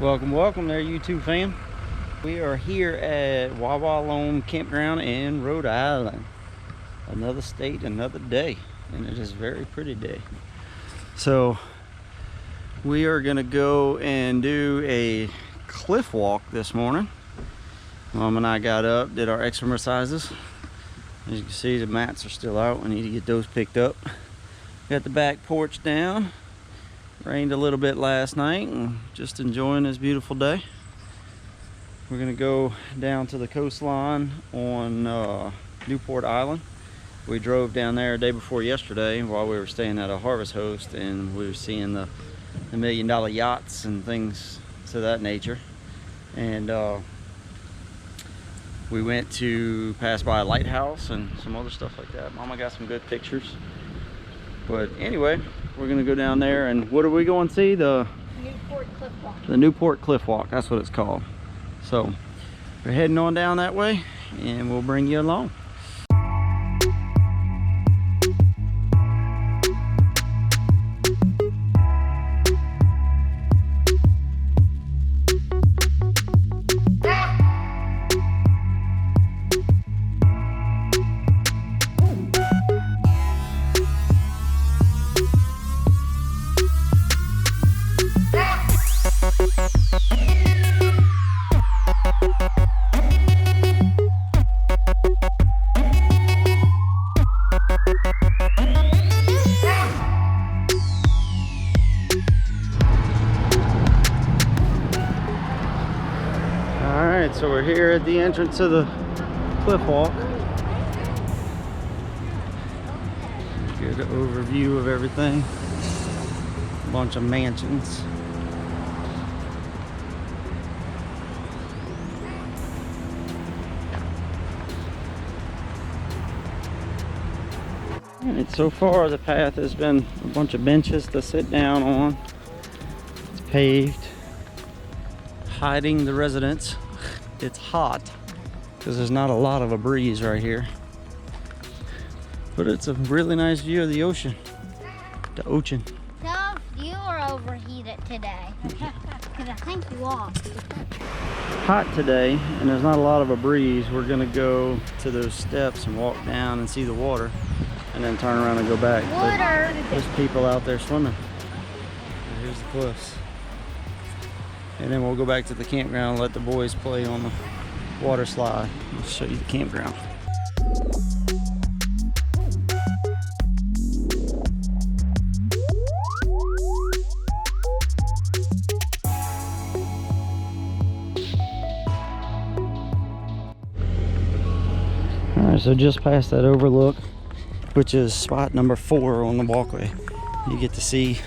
Welcome there, YouTube fam. We are here at Wawaloam Campground in Rhode Island. Another state, another day, and it is a very pretty day. So we are gonna go and do a cliff walk this morning. Mom and I got up, did our exercises. As you can see, the mats are still out. We need to get those picked up. Got the back porch down. Rained a little bit last night and just enjoying this beautiful day. We're gonna go down to the coastline on Newport Island. We drove down there the day before yesterday while we were staying at a Harvest Host, and we were seeing the $1 million yachts and things to that nature. And we went to pass by a lighthouse and some other stuff like that. Mama got some good pictures. But anyway, we're gonna go down there, and what are we going to see? The Newport Cliff Walk. The Newport Cliff Walk, that's what it's called. So we're heading on down that way, and we'll bring you along. So we're here at the entrance of the cliff walk. Good overview of everything. A bunch of mansions. Alright, so far the path has been a bunch of benches to sit down on. It's paved, hiding the residents. It's hot because there's not a lot of a breeze right here, but it's a really nice view of the ocean. The ocean. No, you are overheated today. Because I think you are. Hot today, and there's not a lot of a breeze. We're gonna go to those steps and walk down and see the water, and then turn around and go back. Water. There's people out there swimming. Here's the cliffs. And then we'll go back to the campground and let the boys play on the water slide. I'll show you the campground. Alright, so just past that overlook, which is spot number 4 on the walkway, you get to see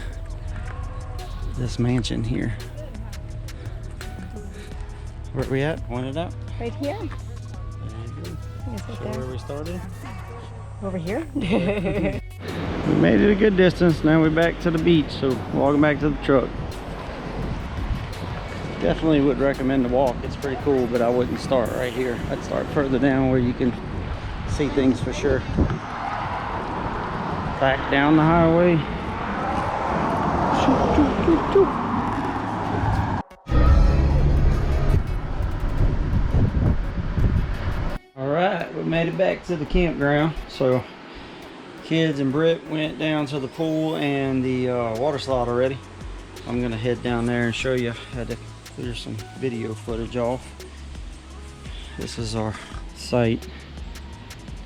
this mansion here. Where are we at? Point it out. Right here. There you go. Yes, right Show there. where we started. Over here. We made it a good distance. Now we're back to the beach, so walking back to the truck. Definitely would recommend the walk. It's pretty cool, but I wouldn't start right here. I'd start further down where you can see things for sure. Back down the highway. Alright, we made it back to the campground. So kids and Britt went down to the pool and the water slide already. I'm gonna head down there and show you how to clear some video footage off. This is our site.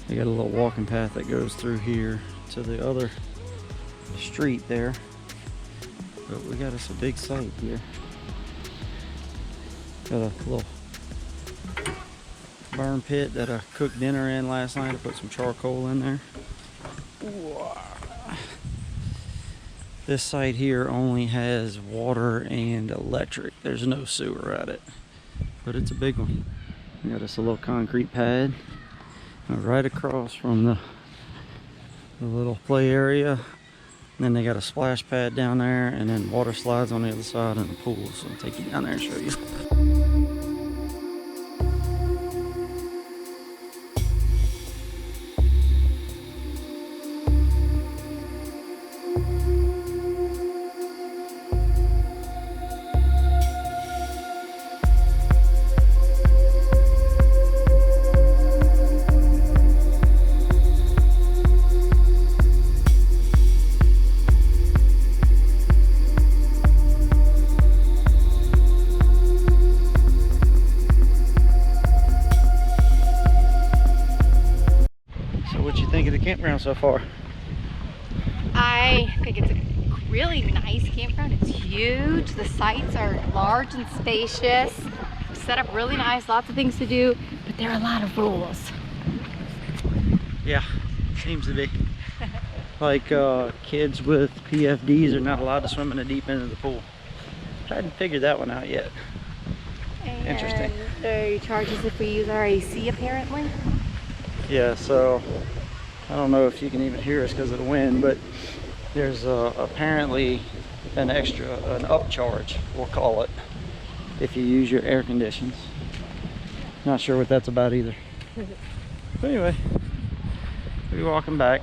We got a little walking path that goes through here to the other street there. But we got us a big site here. Got a little burn pit that I cooked dinner in last night. I put some charcoal in there. This site here only has water and electric. There's no sewer at it, but it's a big one. We got us a little concrete pad right across from the little play area. And then they got a splash pad down there, and then water slides on the other side and the pool. So I'll take you down there and show you. campground so far? I think it's a really nice campground. It's huge. The sites are large and spacious. Set up really nice, lots of things to do, but there are a lot of rules. Yeah, seems to be. Like kids with PFDs are not allowed to swim in the deep end of the pool. I hadn't figured that one out yet. And interesting. they charge us if we use our AC apparently. Yeah, so I don't know if you can even hear us because of the wind, but there's apparently an upcharge, we'll call it, if you use your air conditions. Not sure what that's about either. But anyway, we're walking back.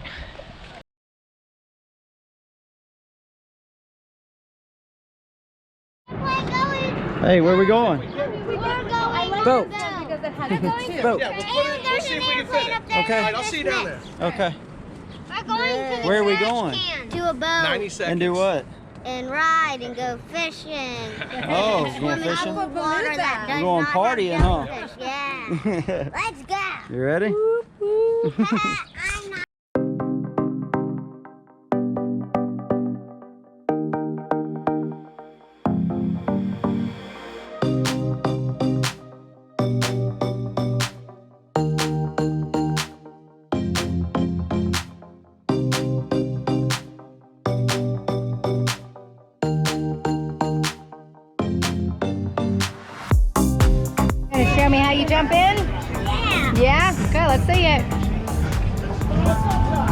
Hey, where are we going? Boat. Boat. Yeah, we'll see if we can fit it. Okay. All right, I'll see you down there. Okay. We're going to Where are we trash going? can. To a boat 90 seconds. And do what? and ride and go fishing. Oh, we're going Swimming fishing? in water that does We're going not partying, have huh? jellyfish. Yeah. Let's go. You ready? I'm not. Gonna show me how you jump in? Yeah. Yeah? Okay, let's see it.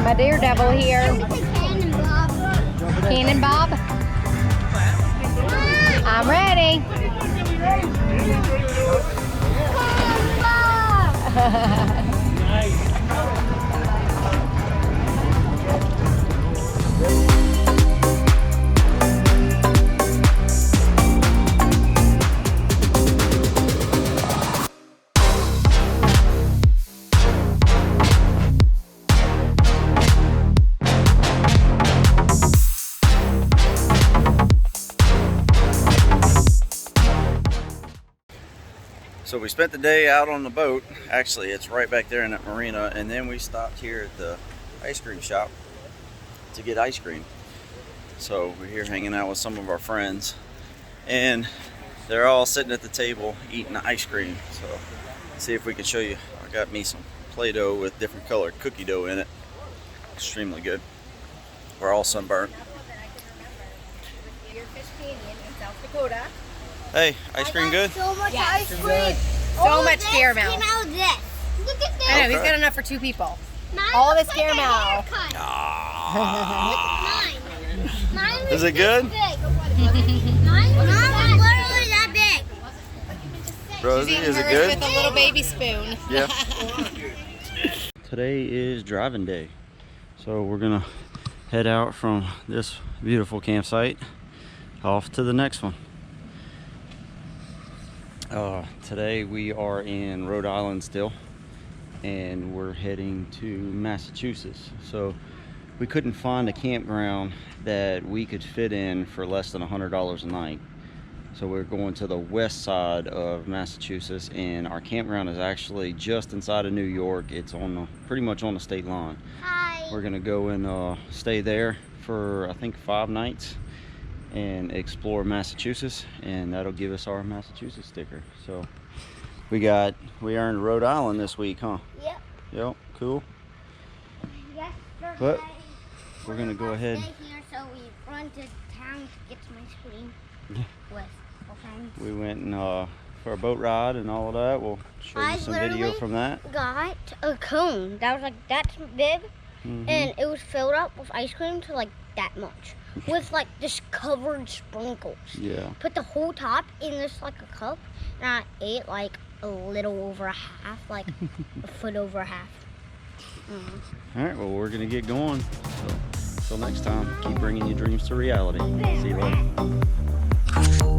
My daredevil here. Cannon Bob. I'm ready. So we spent the day out on the boat. Actually, it's right back there in that marina, and then we stopped here at the ice cream shop to get ice cream. So we're here hanging out with some of our friends, and they're all sitting at the table eating ice cream. So let's see if we can show you. I got me some Play-Doh with different colored cookie dough in it. Extremely good. We're all sunburnt. South Dakota. Hey, ice cream good? So much Yeah, ice it's cream. good. All So much this caramel. came out of this. Look at this. I know, he's Okay. got enough for 2 people. Mine all looks this like a caramel. haircut. Mine. Mine was Is it this good? big. Mine was literally that big. Rosie, is it Hers good? with a little baby spoon. Yeah. Today is driving day. So we're gonna head out from this beautiful campsite off to the next one. Today we are in Rhode Island still, and we're heading to Massachusetts. So we couldn't find a campground that we could fit in for less than $100 a night. So we're going to the west side of Massachusetts, and our campground is actually just inside of New York. It's on pretty much on the state line. Hi. We're gonna go and stay there for I think 5 nights and explore Massachusetts, and that'll give us our Massachusetts sticker. So we earned Rhode Island this week, huh? Yep. Yep, cool. Yesterday. But we're gonna go ahead. Stay here, so we run to town to get some ice cream with our friends. We went and for a boat ride and all of that. We'll show you I some video literally from that. Got a cone that was like that big, Mhm. and it was filled up with ice cream to like that much, with like this covered sprinkles. Yeah. Put the whole top in this like a cup, and I ate like a little over a half, like a foot over a half. All right, well, we're gonna get going. So, until next time, keep bringing your dreams to reality. See you later.